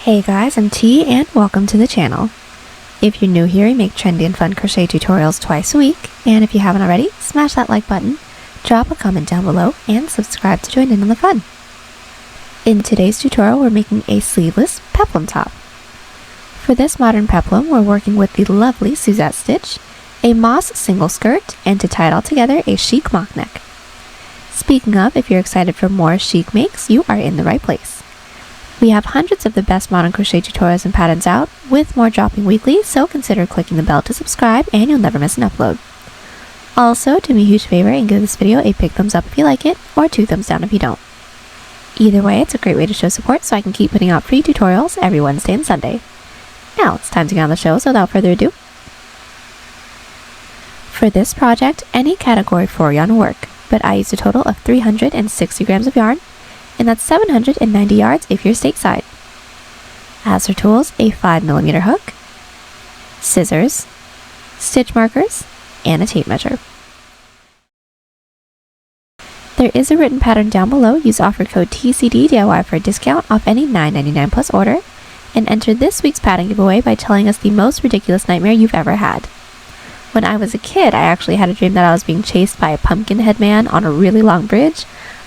Hey guys, I'm T and welcome to the channel. If you're new here, we make trendy and fun crochet tutorials twice a week, and if you haven't already, smash that like button, drop a comment down below, and subscribe to join in on the fun. In today's tutorial, we're making a sleeveless peplum top. For this modern peplum, we're working with the lovely Suzette Stitch, a moss single skirt, and to tie it all together, a chic mock neck. Speaking of, if you're excited for more chic makes, you are in the right place. We have hundreds of the best modern crochet tutorials and patterns out, with more dropping weekly, so consider clicking the bell to subscribe and you'll never miss an upload. Also, do me a huge favor and give this video a big thumbs up if you like it, or 2 thumbs down if you don't. Either way, it's a great way to show support so I can keep putting out free tutorials every Wednesday and Sunday. Now, it's time to get on the show, so without further ado. For this project, any category 4 yarn will work, but I used a total of 360 grams of yarn, and that's 790 yards if you're stateside. As for tools, a 5mm hook, scissors, stitch markers, and a tape measure. There is a written pattern down below. Use offer code TCDDIY for a discount off any $9.99 plus order, and enter this week's pattern giveaway by telling us the most ridiculous nightmare you've ever had. When I was a kid, I actually had a dream that I was being chased by a pumpkin head man on a really long bridge.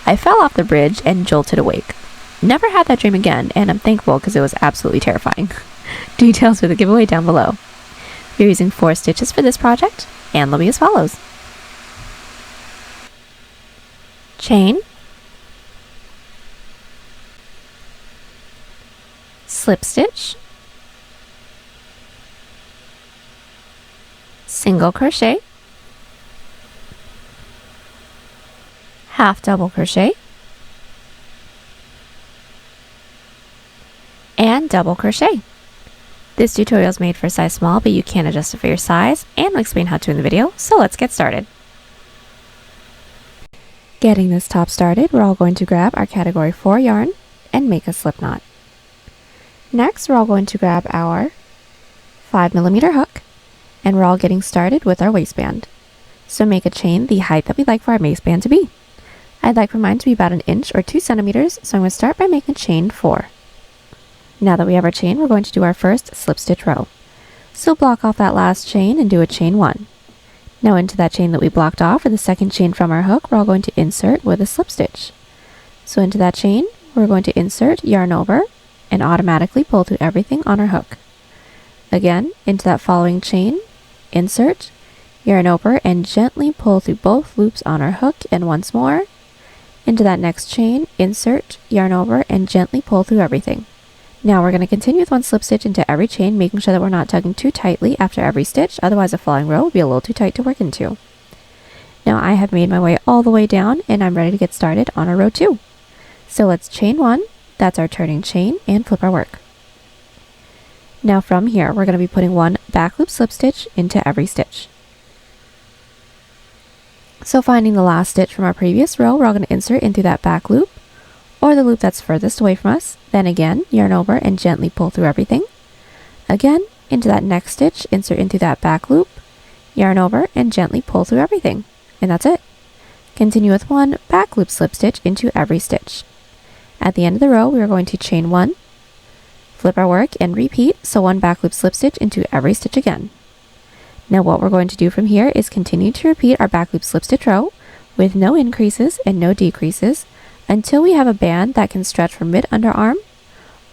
I fell off the bridge and jolted awake. Never had that dream again, and I'm thankful because it was absolutely terrifying. Details for the giveaway down below. We're using 4 stitches for this project, and they'll be as follows. Chain, slip stitch, single crochet, half double crochet, and double crochet. This tutorial is made for size small, but you can adjust it for your size, and I'll explain how to in the video, so let's get started. Getting this top started, we're all going to grab our category 4 yarn and make a slip knot. Next, we're all going to grab our 5mm hook, and we're all getting started with our waistband. So make a chain the height that we'd like for our waistband to be. I'd like for mine to be about 1 inch or 2 centimeters, so I'm going to start by making chain 4. Now that we have our chain, we're going to do our first slip stitch row. So block off that last chain and do a chain 1. Now into that chain that we blocked off, or the second chain from our hook, we're all going to insert with a slip stitch. So into that chain, we're going to insert, yarn over, and automatically pull through everything on our hook. Again, into that following chain, insert, yarn over, and gently pull through both loops on our hook, and once more, into that next chain, insert, yarn over, and gently pull through everything. Now we're going to continue with 1 slip stitch into every chain, making sure that we're not tugging too tightly after every stitch, otherwise the following row will be a little too tight to work into. Now I have made my way all the way down, and I'm ready to get started on our row 2. So let's chain 1, that's our turning chain, and flip our work. Now from here, we're going to be putting 1 back loop slip stitch into every stitch. So finding the last stitch from our previous row, we're all going to insert into that back loop, or the loop that's furthest away from us. Then again, yarn over and gently pull through everything. Again, into that next stitch, insert into that back loop, yarn over and gently pull through everything. And that's it. Continue with 1 back loop slip stitch into every stitch. At the end of the row, we are going to chain 1, flip our work, and repeat, so 1 back loop slip stitch into every stitch again. Now what we're going to do from here is continue to repeat our back loop slip stitch row with no increases and no decreases until we have a band that can stretch from mid underarm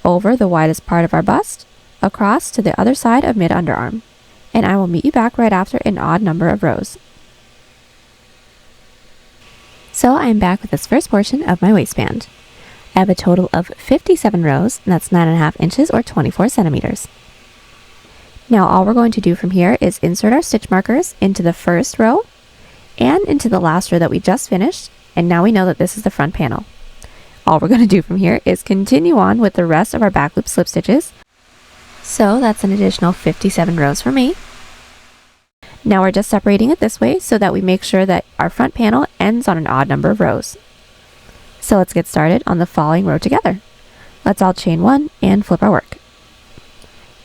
over the widest part of our bust across to the other side of mid underarm. And I will meet you back right after an odd number of rows. So I am back with this first portion of my waistband. I have a total of 57 rows, and that's 9.5 inches or 24 centimeters. Now all we're going to do from here is insert our stitch markers into the first row and into the last row that we just finished, and now we know that this is the front panel. All we're going to do from here is continue on with the rest of our back loop slip stitches. So that's an additional 57 rows for me. Now we're just separating it this way so that we make sure that our front panel ends on an odd number of rows. So let's get started on the following row together. Let's all chain 1 and flip our work.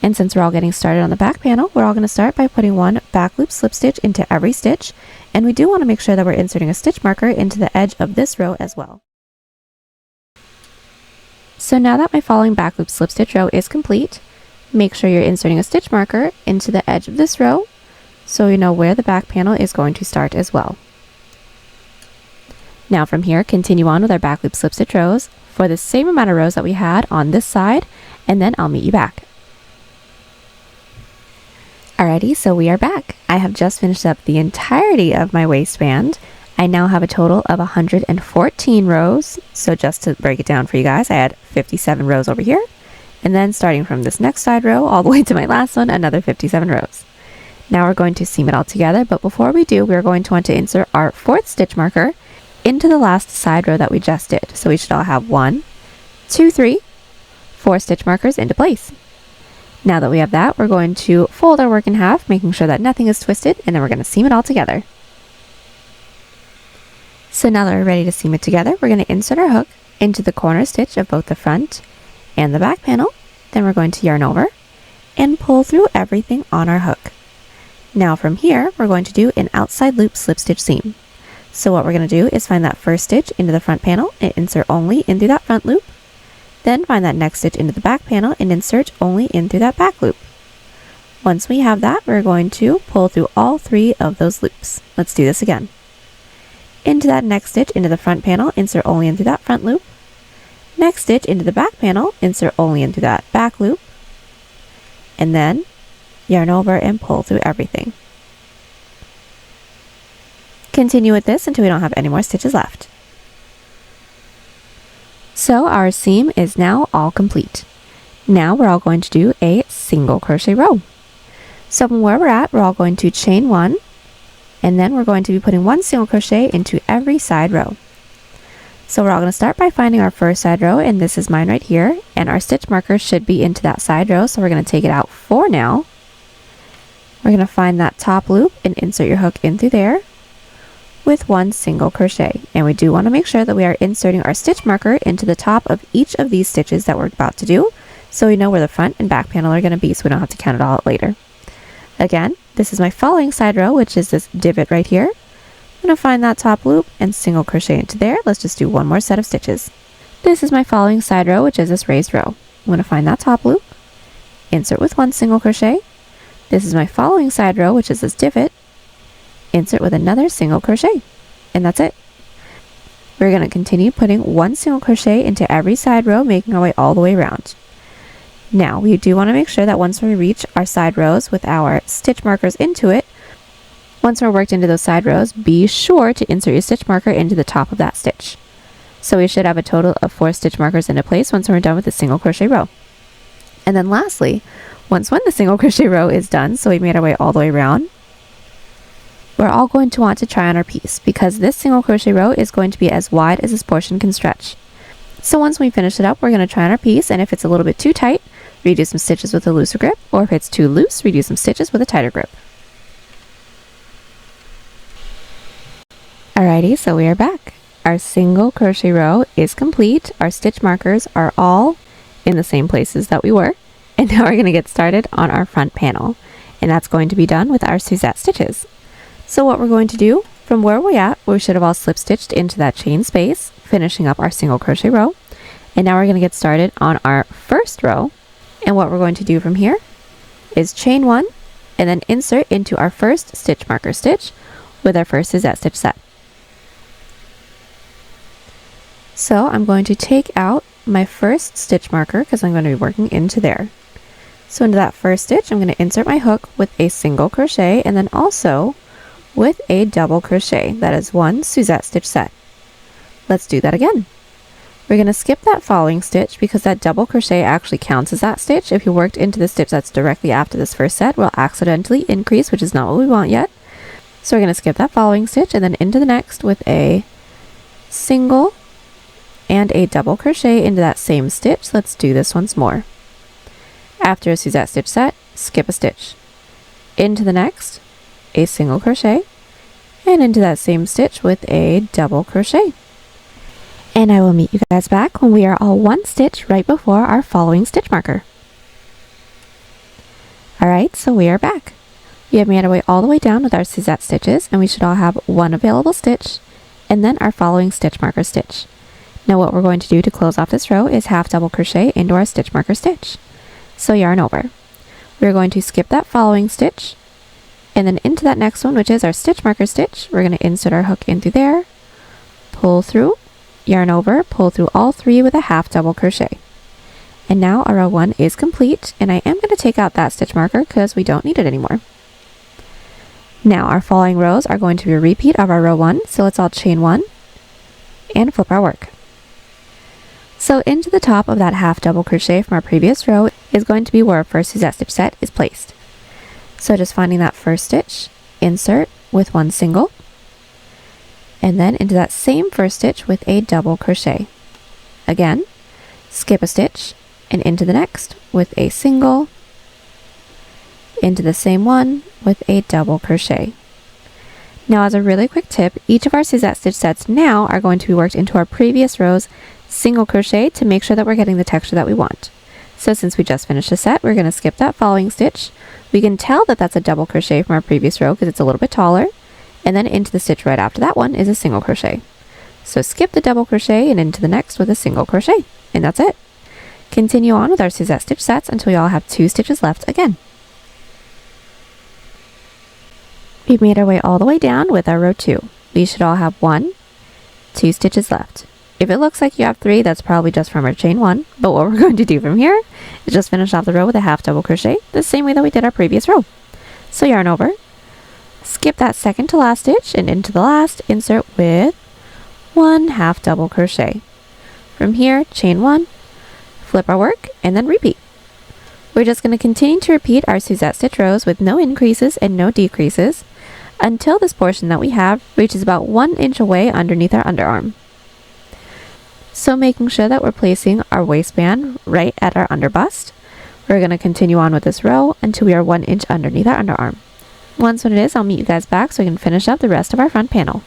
And since we're all getting started on the back panel, we're all going to start by putting 1 back loop slip stitch into every stitch, and we do want to make sure that we're inserting a stitch marker into the edge of this row as well. So now that my following back loop slip stitch row is complete, make sure you're inserting a stitch marker into the edge of this row so you know where the back panel is going to start as well. Now from here, continue on with our back loop slip stitch rows for the same amount of rows that we had on this side, and then I'll meet you back. Alrighty, so we are back. I have just finished up the entirety of my waistband. I now have a total of 114 rows. So just to break it down for you guys, I had 57 rows over here. And then starting from this next side row all the way to my last one, another 57 rows. Now we're going to seam it all together, but before we do, we're going to want to insert our 4th stitch marker into the last side row that we just did. So we should all have 1, 2, 3, 4 stitch markers into place. Now that we have that, we're going to fold our work in half, making sure that nothing is twisted, and then we're going to seam it all together. So now that we're ready to seam it together, we're going to insert our hook into the corner stitch of both the front and the back panel. Then we're going to yarn over and pull through everything on our hook. Now from here, we're going to do an outside loop slip stitch seam. So what we're going to do is find that first stitch into the front panel and insert only in through that front loop. Then find that next stitch into the back panel and insert only in through that back loop. Once we have that, we're going to pull through all 3 of those loops. Let's do this again. Into that next stitch into the front panel, insert only in through that front loop. Next stitch into the back panel, insert only in through that back loop. And then yarn over and pull through everything. Continue with this until we don't have any more stitches left. So our seam is now all complete. Now we're all going to do a single crochet row. So from where we're at, we're all going to chain 1, and then we're going to be putting 1 single crochet into every side row. So we're all going to start by finding our first side row, and this is mine right here, and our stitch marker should be into that side row, so we're going to take it out for now. We're going to find that top loop and insert your hook in through there with 1 single crochet, and we do want to make sure that we are inserting our stitch marker into the top of each of these stitches that we're about to do, so we know where the front and back panel are going to be, so we don't have to count it all out later. Again, this is my following side row, which is this divot right here. I'm going to find that top loop and single crochet into there. Let's just do one more set of stitches. This is my following side row, which is this raised row. I'm going to find that top loop, insert with 1 single crochet. This is my following side row, which is this divot. Insert with another single crochet, and that's it. We're going to continue putting 1 single crochet into every side row, making our way all the way around. Now we do want to make sure that once we reach our side rows with our stitch markers into it, once we're worked into those side rows, be sure to insert your stitch marker into the top of that stitch. So we should have a total of 4 stitch markers into place once we're done with the single crochet row. And then lastly, when the single crochet row is done, so we made our way all the way around, we're all going to want to try on our piece because this single crochet row is going to be as wide as this portion can stretch. So once we finish it up, we're going to try on our piece, and if it's a little bit too tight, redo some stitches with a looser grip, or if it's too loose, redo some stitches with a tighter grip. Alrighty, so we are back. Our single crochet row is complete. Our stitch markers are all in the same places that we were, and now we're going to get started on our front panel, and that's going to be done with our Suzette stitches. So what we're going to do, from where we're at, we should have all slip stitched into that chain space, finishing up our single crochet row. And now we're going to get started on our first row. And what we're going to do from here is chain 1 and then insert into our first stitch marker stitch with our first Suzette stitch set. So I'm going to take out my first stitch marker because I'm going to be working into there. So into that first stitch, I'm going to insert my hook with a single crochet and then also with a double crochet. That is 1 Suzette stitch set. Let's do that again. We're going to skip that following stitch because that double crochet actually counts as that stitch. If you worked into the stitch that's directly after this first set, we'll accidentally increase, which is not what we want yet. So we're going to skip that following stitch and then into the next with a single and a double crochet into that same stitch. Let's do this once more. After a Suzette stitch set, skip a stitch. Into the next, a single crochet, and into that same stitch with a double crochet. And I will meet you guys back when we are all 1 stitch right before our following stitch marker. Alright, so we are back. We have made our way all the way down with our Suzette stitches, and we should all have 1 available stitch, and then our following stitch marker stitch. Now what we're going to do to close off this row is half double crochet into our stitch marker stitch. So yarn over. We're going to skip that following stitch, and then into that next one, which is our stitch marker stitch, we're going to insert our hook in through there, pull through, yarn over, pull through all three with a half double crochet. And now our row 1 is complete, and I am going to take out that stitch marker because we don't need it anymore. Now our following rows are going to be a repeat of our row 1, so let's all chain 1 and flip our work. So into the top of that half double crochet from our previous row is going to be where our first Suzette Stitch set is placed. So just finding that first stitch, insert with one single, and then into that same first stitch with a double crochet. Again, skip a stitch and into the next with a single, into the same one with a double crochet. Now as a really quick tip, each of our Suzette Stitch sets now are going to be worked into our previous row's single crochet to make sure that we're getting the texture that we want. So since we just finished a set, we're going to skip that following stitch. We can tell that that's a double crochet from our previous row because it's a little bit taller, and then into the stitch right after that one is a single crochet. So skip the double crochet and into the next with a single crochet, and that's it. Continue on with our Suzette Stitch sets until we all have 2 stitches left again. We've made our way all the way down with our row 2. We should all have 1, 2 stitches left. If it looks like you have 3, that's probably just from our chain 1, but what we're going to do from here is just finish off the row with a half double crochet, the same way that we did our previous row. So yarn over, skip that second to last stitch, and into the last, insert with 1 half double crochet. From here, chain 1, flip our work, and then repeat. We're just going to continue to repeat our Suzette Stitch rows with no increases and no decreases until this portion that we have reaches about 1 inch away underneath our underarm. So making sure that we're placing our waistband right at our underbust, we're going to continue on with this row until we are 1 inch underneath our underarm. Once when it is, I'll meet you guys back so we can finish up the rest of our front panel.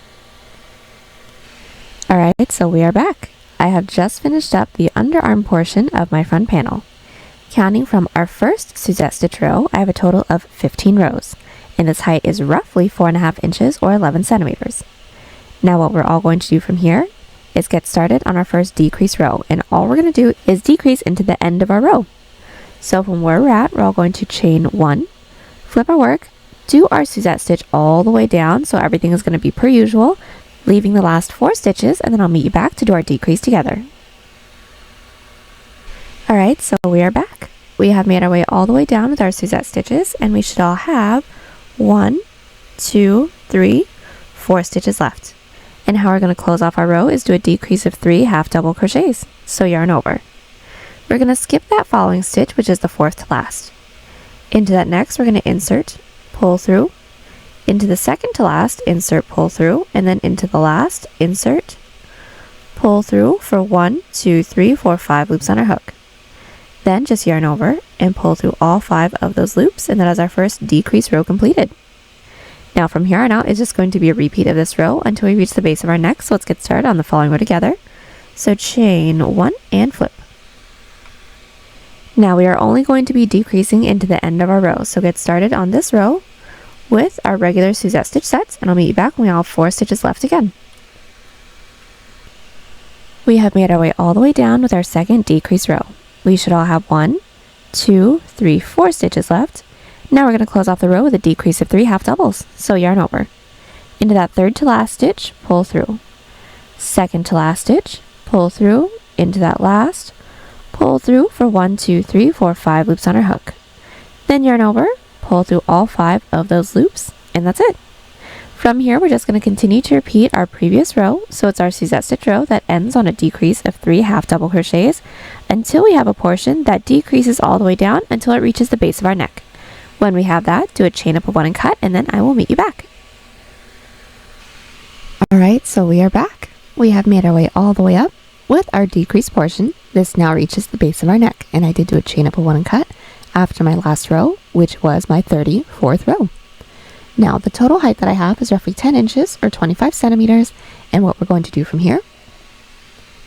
Alright, so we are back. I have just finished up the underarm portion of my front panel. Counting from our first Suzette Stitch row, I have a total of 15 rows, and this height is roughly 4.5 inches or 11 centimeters. Now what we're all going to do from here is get started on our first decrease row, and all we're going to do is decrease into the end of our row. So from where we're at, we're all going to chain 1, flip our work, do our Suzette Stitch all the way down, so everything is going to be per usual, leaving the last 4 stitches, and then I'll meet you back to do our decrease together. Alright, so we are back. We have made our way all the way down with our Suzette stitches, and we should all have 1, 2, 3, 4 stitches left. And how we're going to close off our row is do a decrease of 3 half double crochets. So yarn over. We're going to skip that following stitch, which is the 4th to last. Into that next, we're going to insert, pull through, into the 2nd to last, insert, pull through, and then into the last, insert, pull through for 1, 2, 3, 4, 5 loops on our hook. Then just yarn over and pull through all 5 of those loops, and that is our first decrease row completed. Now from here on out, it's just going to be a repeat of this row until we reach the base of our neck, so let's get started on the following row together. So chain 1 and flip. Now we are only going to be decreasing into the end of our row, so get started on this row with our regular Suzette Stitch sets, and I'll meet you back when we all have 4 stitches left again. We have made our way all the way down with our second decrease row. We should all have 1, 2, 3, 4 stitches left. Now we're going to close off the row with a decrease of 3 half doubles, so yarn over. Into that 3rd to last stitch, pull through. 2nd to last stitch, pull through, into that last, pull through for 1, 2, 3, 4, 5 loops on our hook. Then yarn over, pull through all 5 of those loops, and that's it. From here, we're just going to continue to repeat our previous row, so it's our Suzette Stitch row that ends on a decrease of 3 half double crochets until we have a portion that decreases all the way down until it reaches the base of our neck. When we have that, do a chain up of 1 and cut, and then I will meet you back. Alright, so we are back. We have made our way all the way up with our decrease portion. This now reaches the base of our neck, and I did do a chain up of 1 and cut after my last row, which was my 34th row. Now, the total height that I have is roughly 10 inches or 25 centimeters, and what we're going to do from here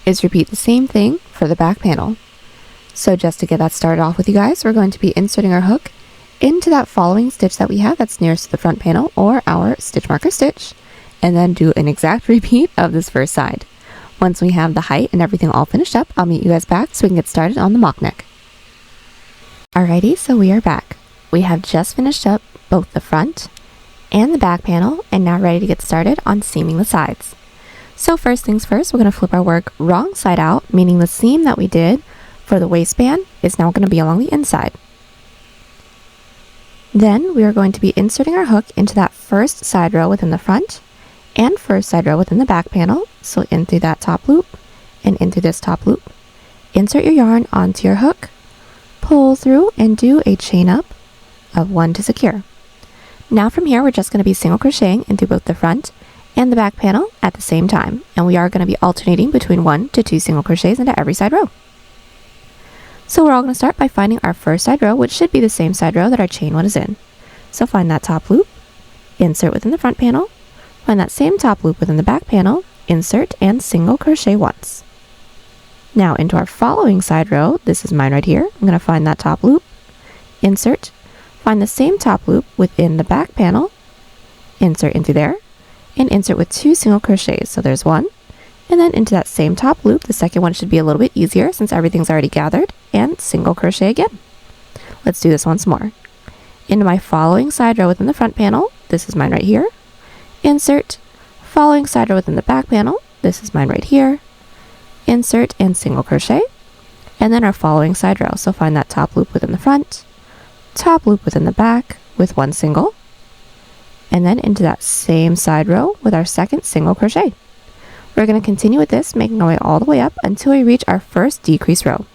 is repeat the same thing for the back panel. So just to get that started off with you guys, we're going to be inserting our hook into that following stitch that we have that's nearest to the front panel or our stitch marker stitch, and then do an exact repeat of this first side. Once we have the height and everything all finished up, I'll meet you guys back so we can get started on the mock neck. Alrighty, so we are back. We have just finished up both the front and the back panel and now ready to get started on seaming the sides. So first things first, we're going to flip our work wrong side out, meaning the seam that we did for the waistband is now going to be along the inside. Then we are going to be inserting our hook into that first side row within the front and first side row within the back panel. So in through that top loop and in through this top loop. Insert your yarn onto your hook, pull through and do a chain up of 1 to secure. Now from here, we're just going to be single crocheting into both the front and the back panel at the same time. And we are going to be alternating between 1 to 2 single crochets into every side row. So we're all going to start by finding our first side row, which should be the same side row that our chain one is in. So find that top loop, insert within the front panel, find that same top loop within the back panel, insert and single crochet once. Now into our following side row, this is mine right here, I'm going to find that top loop, insert, find the same top loop within the back panel, insert into there, and insert with 2 single crochets. So there's 1. And then into that same top loop, the second one should be a little bit easier since everything's already gathered, and single crochet again. Let's do this once more. Into my following side row within the front panel, this is mine right here, insert, following side row within the back panel, this is mine right here, insert and single crochet, and then our following side row. So find that top loop within the front, top loop within the back with 1 single, and then into that same side row with our second single crochet. We're going to continue with this, making our way all the way up until we reach our first decrease row.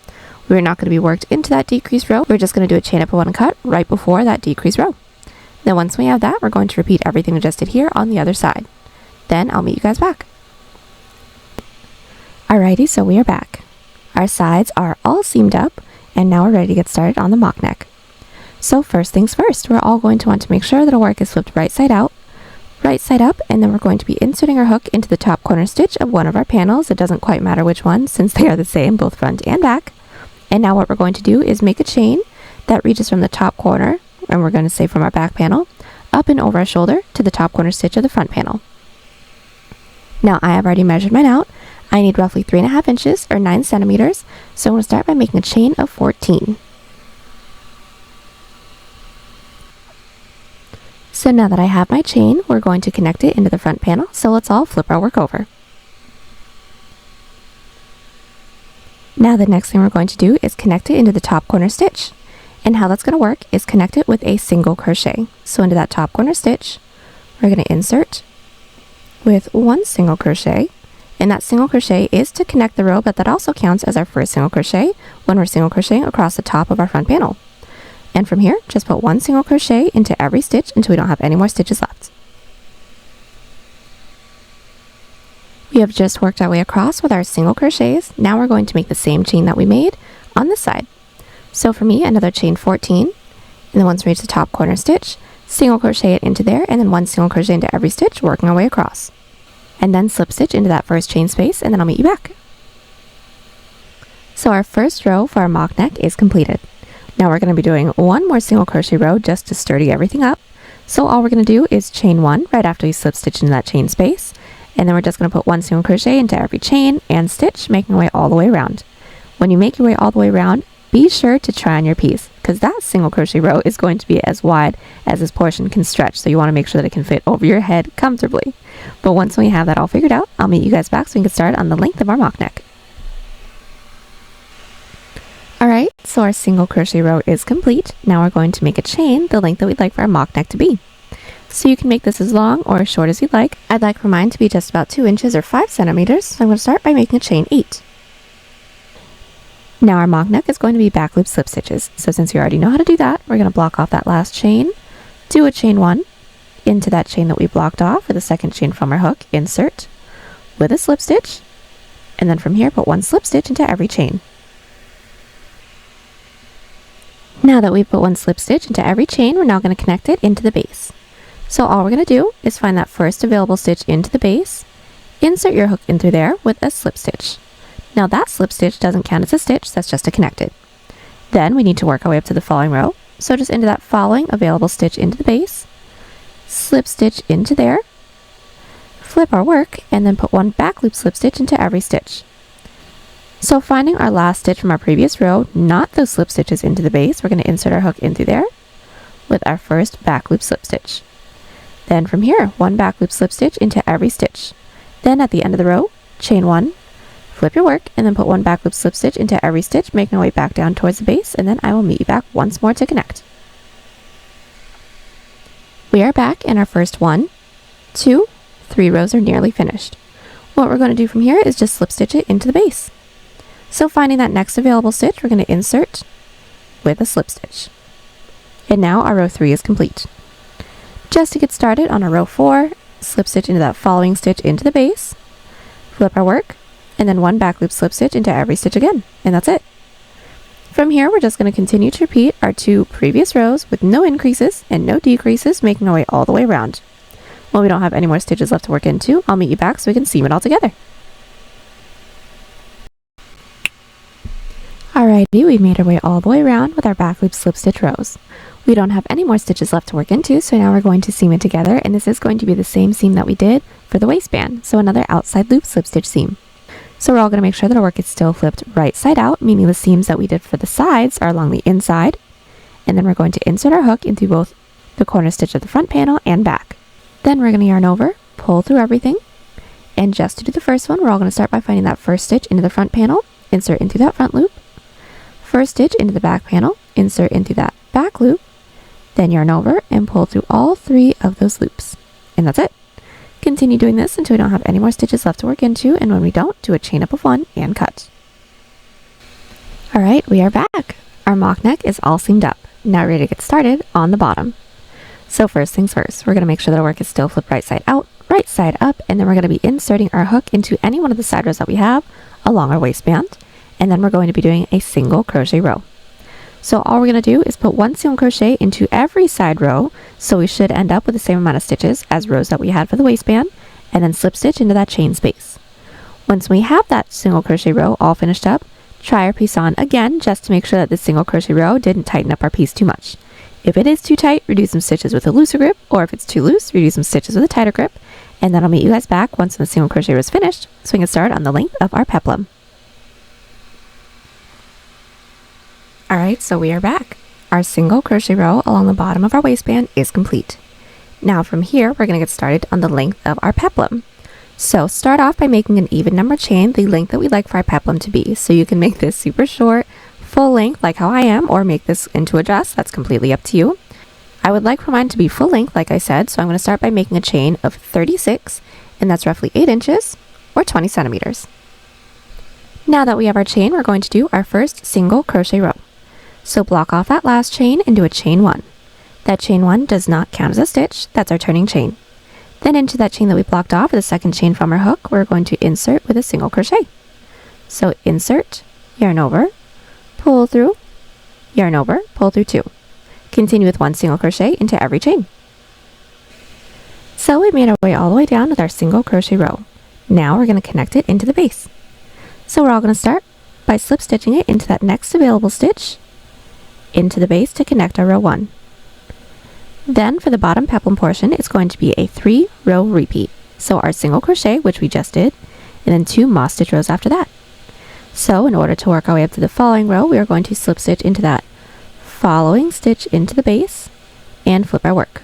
We're not going to be worked into that decrease row. We're just going to do a chain up of 1 cut right before that decrease row. Then once we have that, we're going to repeat everything we just did here on the other side. Then I'll meet you guys back. Alrighty, so we are back. Our sides are all seamed up, and now we're ready to get started on the mock neck. So first things first, we're all going to want to make sure that our work is flipped right side out, right side up, and then we're going to be inserting our hook into the top corner stitch of one of our panels. It doesn't quite matter which one since they are the same, both front and back. And now what we're going to do is make a chain that reaches from the top corner, and we're going to say from our back panel, up and over our shoulder to the top corner stitch of the front panel. Now I have already measured mine out. I need roughly 3.5 inches or 9 centimeters, so I'm going to start by making a chain of 14. So now that I have my chain, we're going to connect it into the front panel, so let's all flip our work over. Now the next thing we're going to do is connect it into the top corner stitch. And how that's going to work is connect it with a single crochet. So into that top corner stitch, we're going to insert with 1 single crochet, and that single crochet is to connect the row, but that also counts as our first single crochet when we're single crocheting across the top of our front panel. And from here, just put 1 single crochet into every stitch until we don't have any more stitches left. We have just worked our way across with our single crochets. Now we're going to make the same chain that we made on this side. So for me, another chain 14, and then once we reach the top corner stitch, single crochet it into there, and then 1 single crochet into every stitch, working our way across. And then slip stitch into that first chain space, and then I'll meet you back. So our first row for our mock neck is completed. Now we're going to be doing 1 more single crochet row just to sturdy everything up. So all we're going to do is chain 1 right after we slip stitch into that chain space, and then we're just going to put 1 single crochet into every chain and stitch, making our way all the way around. When you make your way all the way around, be sure to try on your piece, because that single crochet row is going to be as wide as this portion can stretch, so you want to make sure that it can fit over your head comfortably. But once we have that all figured out, I'll meet you guys back so we can get started on the length of our mock neck. Alright, so our single crochet row is complete. Now we're going to make a chain the length that we'd like for our mock neck to be. So you can make this as long or as short as you'd like. I'd like for mine to be just about 2 inches or 5 centimeters, so I'm going to start by making a chain 8. Now our mock neck is going to be back loop slip stitches. So since you already know how to do that, we're going to block off that last chain, do a chain 1 into that chain that we blocked off with the second chain from our hook, insert with a slip stitch, and then from here put 1 slip stitch into every chain. Now that we've put 1 slip stitch into every chain, we're now going to connect it into the base. So all we're going to do is find that first available stitch into the base, insert your hook in through there with a slip stitch. Now that slip stitch doesn't count as a stitch, that's just to connect it. Then we need to work our way up to the following row. So just into that following available stitch into the base, slip stitch into there, flip flip our work, and then put one back loop slip stitch into every stitch. So finding our last stitch from our previous row, not those slip stitches into the base, we're going to insert our hook in through there with our first back loop slip stitch. Then from here, one back loop slip stitch into every stitch. Then at the end of the row, chain one, flip your work, and then put one back loop slip stitch into every stitch, making our way back down towards the base, and then I will meet you back once more to connect. We are back, and our first 1, 2, 3 rows are nearly finished. What we're going to do from here is just slip stitch it into the base. So finding that next available stitch, we're going to insert with a slip stitch. And now our row 3 is complete. Just to get started on our row 4, slip stitch into that following stitch into the base, flip our work, and then one back loop slip stitch into every stitch again, and that's it. From here, we're just going to continue to repeat our 2 previous rows with no increases and no decreases, making our way all the way around. When we don't have any more stitches left to work into, I'll meet you back so we can seam it all together. Alrighty, we've made our way all the way around with our back loop slip stitch rows. We don't have any more stitches left to work into, so now we're going to seam it together, and this is going to be the same seam that we did for the waistband, so another outside loop slip stitch seam. So we're all going to make sure that our work is still flipped right side out, meaning the seams that we did for the sides are along the inside, and then we're going to insert our hook into both the corner stitch of the front panel and back. Then we're going to yarn over, pull through everything, and just to do the first one, we're all going to start by finding that first stitch into the front panel, insert into that front loop, first stitch into the back panel, insert into that back loop, then yarn over and pull through all 3 of those loops. And that's it. Continue doing this until we don't have any more stitches left to work into, and when we don't, do a chain up of 1 and cut. Alright, we are back. Our mock neck is all seamed up. Now ready to get started on the bottom. So first things first, we're going to make sure that our work is still flipped right side out, right side up, and then we're going to be inserting our hook into any one of the side rows that we have along our waistband. And then we're going to be doing a single crochet row. So all we're going to do is put 1 single crochet into every side row, so we should end up with the same amount of stitches as rows that we had for the waistband, and then slip stitch into that chain space. Once we have that single crochet row all finished up, try our piece on again just to make sure that the single crochet row didn't tighten up our piece too much. If it is too tight, reduce some stitches with a looser grip, or if it's too loose, reduce some stitches with a tighter grip, and then I'll meet you guys back once the single crochet row is finished, so we can start on the length of our peplum. Alright, so we are back. Our single crochet row along the bottom of our waistband is complete. Now from here, we're going to get started on the length of our peplum. So start off by making an even number chain the length that we'd like for our peplum to be. So you can make this super short, full length like how I am, or make this into a dress. That's completely up to you. I would like for mine to be full length like I said, so I'm going to start by making a chain of 36, and that's roughly 8 inches or 20 centimeters. Now that we have our chain, we're going to do our first single crochet row. So block off that last chain and do a chain 1. That chain 1 does not count as a stitch, that's our turning chain. Then into that chain that we blocked off, the second chain from our hook, we're going to insert with a single crochet. So insert, yarn over, pull through, yarn over, pull through 2. Continue with 1 single crochet into every chain. So we made our way all the way down with our single crochet row. Now we're going to connect it into the base. So we're all going to start by slip stitching it into that next available stitch into the base to connect our row 1. Then for the bottom peplum portion, it's going to be a 3-row repeat. So our single crochet, which we just did, and then 2 moss stitch rows after that. So in order to work our way up to the following row, we are going to slip stitch into that following stitch into the base and flip our work.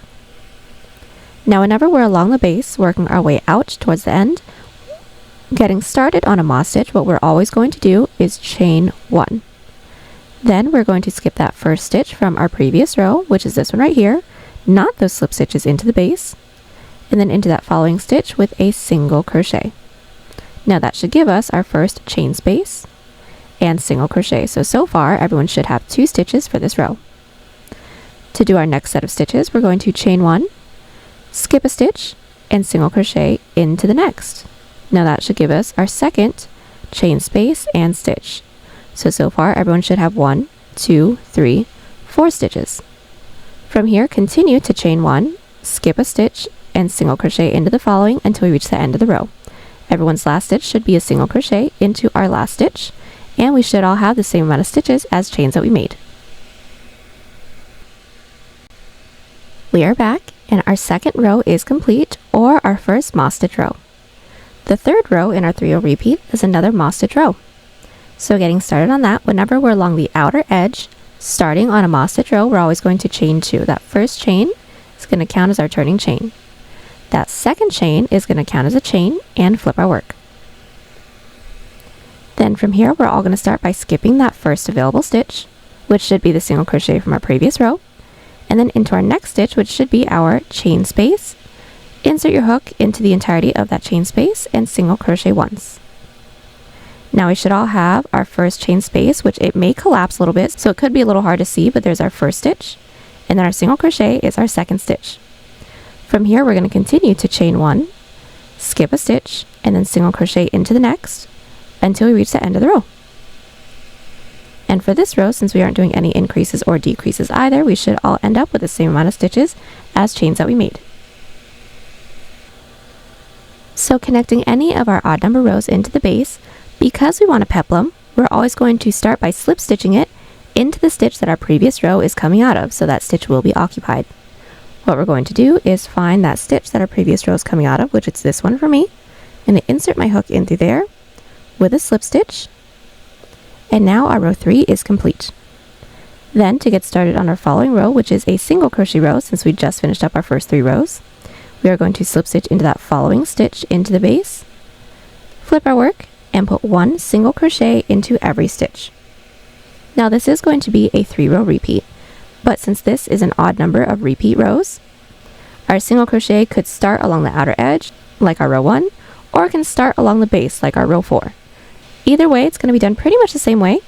Now whenever we're along the base, working our way out towards the end, getting started on a moss stitch, what we're always going to do is chain 1. Then we're going to skip that first stitch from our previous row, which is this one right here, not those slip stitches into the base, and then into that following stitch with a single crochet. Now that should give us our first chain space and single crochet. So far everyone should have 2 stitches for this row. To do our next set of stitches, we're going to chain 1, skip a stitch, and single crochet into the next. Now that should give us our second chain space and stitch. So far everyone should have 1, 2, 3, 4 stitches. From here, continue to chain 1, skip a stitch, and single crochet into the following until we reach the end of the row. Everyone's last stitch should be a single crochet into our last stitch, and we should all have the same amount of stitches as chains that we made. We are back, and our second row is complete, or our first moss stitch row. The third row in our 3-row repeat is another moss stitch row. So getting started on that, whenever we're along the outer edge, starting on a moss stitch row, we're always going to chain 2. That first chain is going to count as our turning chain. That second chain is going to count as a chain and flip our work. Then from here, we're all going to start by skipping that first available stitch, which should be the single crochet from our previous row, and then into our next stitch, which should be our chain space. Insert your hook into the entirety of that chain space and single crochet once. Now we should all have our first chain space, which it may collapse a little bit, so it could be a little hard to see, but there's our first stitch, and then our single crochet is our second stitch. From here, we're going to continue to chain 1, skip a stitch, and then single crochet into the next until we reach the end of the row. And for this row, since we aren't doing any increases or decreases either, we should all end up with the same amount of stitches as chains that we made. So connecting any of our odd number rows into the base, because we want a peplum, we're always going to start by slip stitching it into the stitch that our previous row is coming out of, so that stitch will be occupied. What we're going to do is find that stitch that our previous row is coming out of, which it's this one for me. I'm going to insert my hook in through there with a slip stitch, and now our row 3 is complete. Then to get started on our following row, which is a single crochet row, since we just finished up our first 3 rows, we are going to slip stitch into that following stitch into the base, flip our work, and put 1 single crochet into every stitch. Now this is going to be a 3-row repeat, but since this is an odd number of repeat rows, our single crochet could start along the outer edge, like our row 1, or it can start along the base, like our row 4. Either way, it's going to be done pretty much the same way,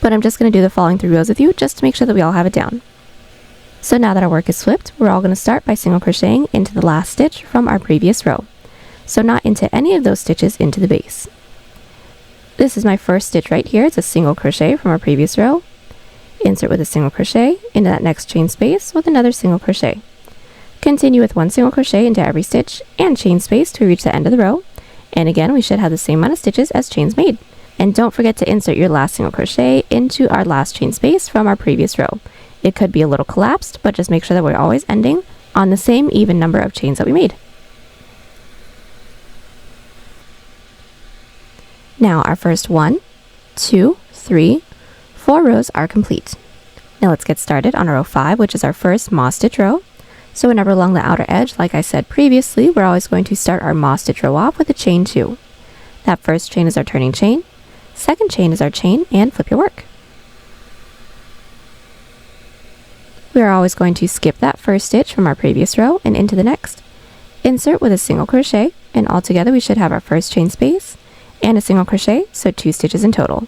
but I'm just going to do the following 3 rows with you just to make sure that we all have it down. So now that our work is flipped, we're all going to start by single crocheting into the last stitch from our previous row. So not into any of those stitches into the base. This is my first stitch right here. It's a single crochet from our previous row. Insert with a single crochet into that next chain space with another single crochet. Continue with 1 single crochet into every stitch and chain space to reach the end of the row. And again, we should have the same amount of stitches as chains made. And don't forget to insert your last single crochet into our last chain space from our previous row. It could be a little collapsed, but just make sure that we're always ending on the same even number of chains that we made. Now our first 1, 2, 3, 4 rows are complete. Now let's get started on row 5, which is our first moss stitch row. So whenever along the outer edge, like I said previously, we're always going to start our moss stitch row off with a chain 2. That first chain is our turning chain, second chain is our chain, and flip your work. We are always going to skip that first stitch from our previous row and into the next. Insert with a single crochet, and altogether we should have our first chain space and a single crochet, so 2 stitches in total.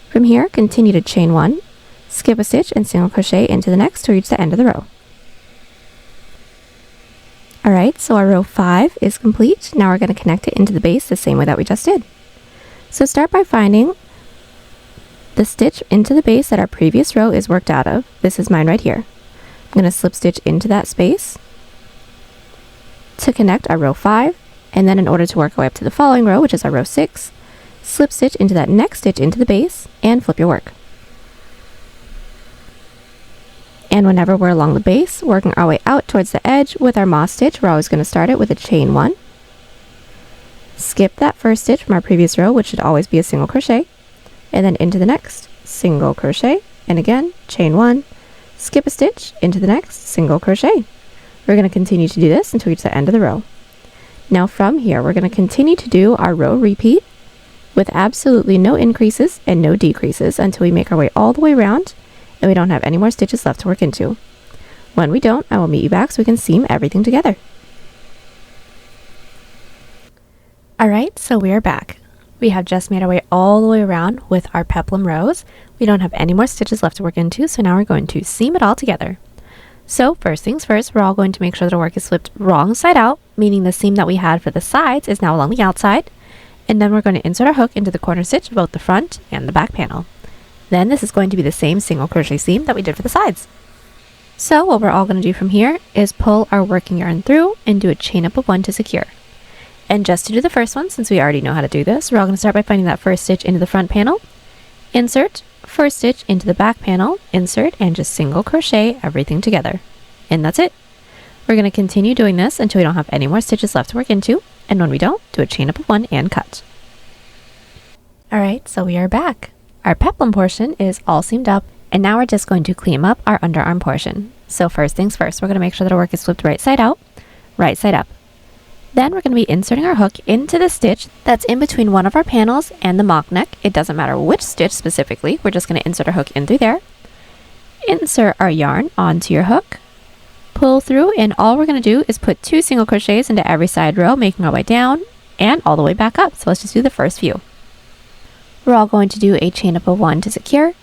From here, continue to chain 1, skip a stitch, and single crochet into the next to reach the end of the row. Alright, so our row 5 is complete. Now we're going to connect it into the base the same way that we just did. So start by finding the stitch into the base that our previous row is worked out of. This is mine right here. I'm going to slip stitch into that space to connect our row 5, and then in order to work our way up to the following row, which is our row 6, slip stitch into that next stitch into the base and flip your work. And whenever we're along the base, working our way out towards the edge with our moss stitch, we're always going to start it with a chain 1, skip that first stitch from our previous row, which should always be a single crochet, and then into the next, single crochet, and again, chain 1, skip a stitch, into the next, single crochet. We're going to continue to do this until we reach the end of the row. Now from here, we're going to continue to do our row repeat with absolutely no increases and no decreases until we make our way all the way around and we don't have any more stitches left to work into. When we don't, I will meet you back so we can seam everything together. Alright, so we are back. We have just made our way all the way around with our peplum rows. We don't have any more stitches left to work into, so now we're going to seam it all together. So first things first, we're all going to make sure that our work is flipped wrong side out, meaning the seam that we had for the sides is now along the outside. And then we're going to insert our hook into the corner stitch of both the front and the back panel. Then this is going to be the same single crochet seam that we did for the sides. So what we're all going to do from here is pull our working yarn through and do a chain up of 1 to secure. And just to do the first one, since we already know how to do this, we're all going to start by finding that first stitch into the front panel, insert, first stitch into the back panel, insert, and just single crochet everything together. And that's it. We're going to continue doing this until we don't have any more stitches left to work into, and when we don't, do a chain up of 1 and cut. Alright, so we are back. Our peplum portion is all seamed up, and now we're just going to clean up our underarm portion. So first things first, we're going to make sure that our work is flipped right side out, right side up. Then we're going to be inserting our hook into the stitch that's in between one of our panels and the mock neck. It doesn't matter which stitch specifically, we're just going to insert our hook in through there. Insert our yarn onto your hook, pull through, and all we're going to do is put 2 single crochets into every side row, making our way down and all the way back up. So let's just do the first few. We're all going to do a chain up of 1 to secure,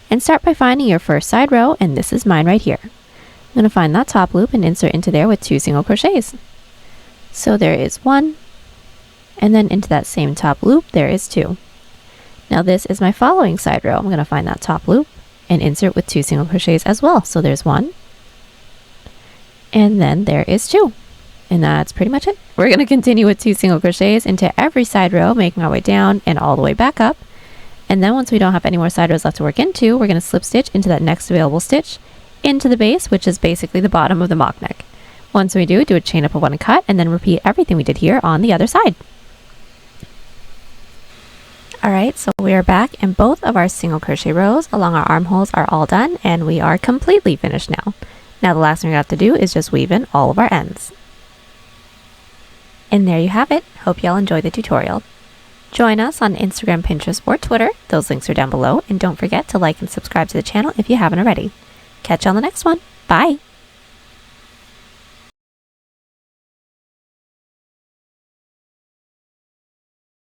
and start by finding your first side row, and this is mine right here. I'm going to find that top loop and insert into there with 2 single crochets. So there is 1, and then into that same top loop there is 2. Now this is my following side row. I'm going to find that top loop and insert with 2 single crochets as well. So there's 1, and then there is 2. And that's pretty much it. We're going to continue with 2 single crochets into every side row, making our way down and all the way back up. And then once we don't have any more side rows left to work into, we're going to slip stitch into that next available stitch into the base, which is basically the bottom of the mock neck. Once we do a chain up of 1 and cut, and then repeat everything we did here on the other side. Alright, so we are back, and both of our single crochet rows along our armholes are all done, and we are completely finished now. Now the last thing we have to do is just weave in all of our ends. And there you have it. Hope y'all enjoyed the tutorial. Join us on Instagram, Pinterest, or Twitter. Those links are down below, and don't forget to like and subscribe to the channel if you haven't already. Catch you on the next one. Bye!